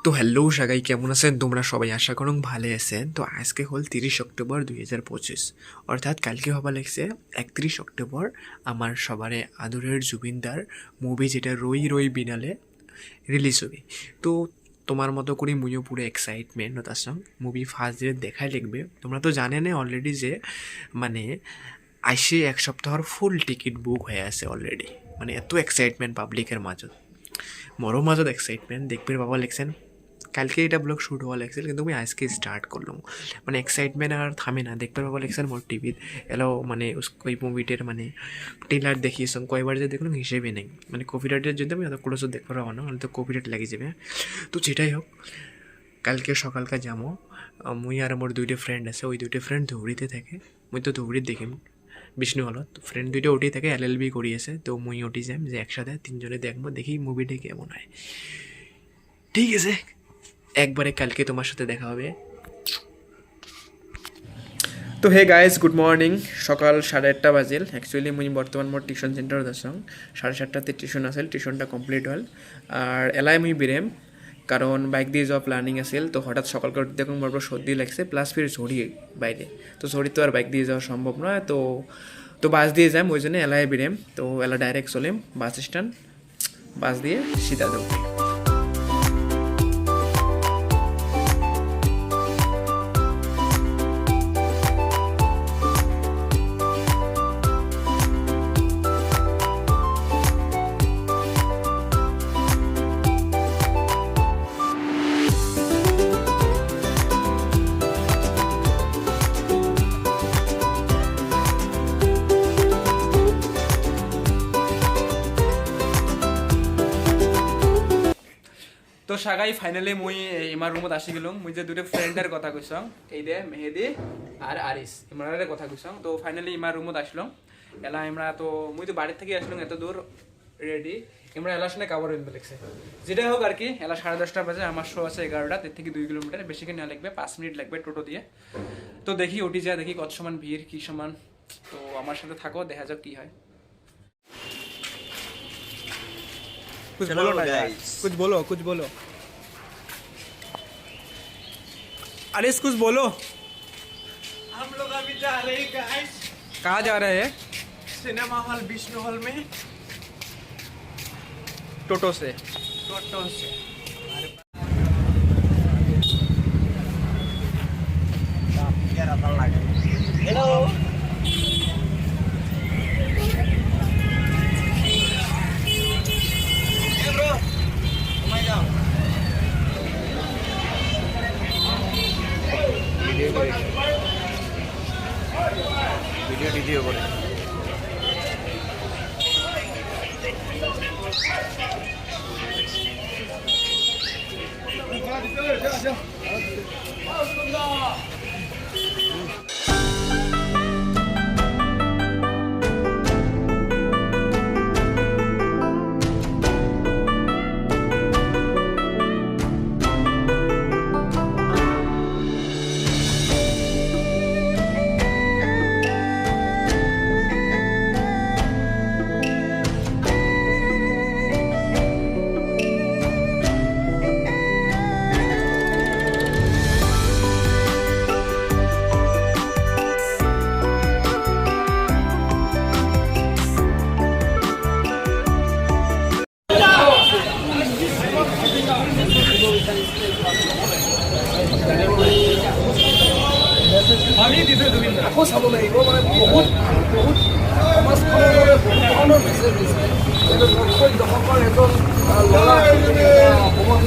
তো হ্যালো সবাই, কেমন আছেন তোমরা সবাই? আশা করুন ভালো আছেন। তো আজকে হল 30 অক্টোবর 2025, অর্থাৎ কালকে হবা লাগছে 31 অক্টোবর আমার সবারে আদরের জুবিনদার মুভি যেটা রই রই বিনালে রিলিজ হবে। তো তোমার মতো করে মুইও পুরো excitement Assam movie first day দেখাই লাগবে। তোমরা তো জানেন অলরেডি যে মানে আইসে এক সপ্তাহর ফুল টিকিট বুক হয়ে আছে অলরেডি। মানে এত এক্সাইটমেন্ট পাবলিকের মাজত, মরো মাজত এক্সাইটমেন্ট দেখবে বাবা লেখছেন। কালকে এটা ব্লগ শ্যুট হওয়া লাগছিল, কিন্তু আমি আজকে স্টার্ট করলাম। মানে এক্সাইটমেন্ট আর থামে না, দেখতে পাবো লেখছেন মোর টিভিত এলাও। মানে ওই মুভিটার মানে ট্রেলার দেখিয়েছিলাম, কয়বার যে দেখলাম হিসেবে নেই। মানে কপিরাইটের যদি আমি এত ক্লোজও দেখতে পারবো না, তো কপিরাইট লাগি যাবে। তো যেটাই হোক, কালকে সকালকে যাবো। মুই আর মোর দুইটা ফ্রেন্ড আছে, ওই দুইটা ফ্রেন্ড ধৌড়িতে থাকে। মুই তো ধৌড়িত দেখিম বিষ্ণু হলত। ফ্রেন্ড দুইটা ওটি থাকে, LLB করি আছে। তো মুই ওটি যাম যে একসাথে তিনজনে দেখবো, দেখি মুভিটা কেমন হয়। ঠিক আছে, একবারে কালকে তোমার সাথে দেখা হবে। তো হে গাইজ, গুড মর্নিং। সকাল 8:30 বাজিল। অ্যাকচুয়ালি মুই বর্তমান মোর টিউশন সেন্টারত আসাম। 7:30 টিউশন আছিল, টিউশনটা কমপ্লিট হল। আর এলাই মুই বিরেম, কারণ বাইক দিয়ে যাওয়া প্ল্যানিং আছিল। তো হঠাৎ সকাল করে দেখুন মোর সর্দি লাগছে, প্লাস ফির ঝড়ি বাইরে। তো ঝড়ি তো আর বাইক দিয়ে যাওয়া সম্ভব নয়। তো বাস দিয়ে যাম, ওই জন্য এলাই বিরেম। তো এলা ডাইরেক্ট চলিম বাস স্ট্যান্ড, বাস দিয়ে সিধা যাবো। তো সাগাই ফাইনালি মুই ইমার রুমত আসি গেলাম। মুই যে দুটো ফ্রেন্ডের কথা কইসাম, এই দে মেহেদি আর আরিস, ইমরানের কথা কইসাম। তো ফাইনালি ইমার রুমত আসলাম এলা। আমরা তো মুই তো বাড়ির থেকে আসলাম এত দূর রেডি। আমরা এলার সঙ্গে কাবার ইনবে লিখছে। যেটাই হোক আর কি, এলা 10:30 বাজে। আমার শো আছে 11টা, এর থেকে 2 কিলোমিটার, বেশি কি না লাগবে, 5 মিনিট লাগবে টোটো দিয়ে। তো দেখি ওটি যা, দেখি কত সমান ভিড় কি সমান। তো আমার সাথে থাকো, দেখা যাক কি হয়। कुछ बोलो ना यार, कुछ बोलो अरे कुछ बोलो। हम लोग अभी जा रहे हैं गाइस। कहाँ जा रहे हैं? सिनेमा हॉल विष्णु हॉल में, टोटो से। हेलो ভিডিও করে আকৌ চাব লাগিব। মানে বহুত সমাজখনৰ বহুত মেছেজ দিছে। দশকৰ এজন ল'ৰা অসমৰ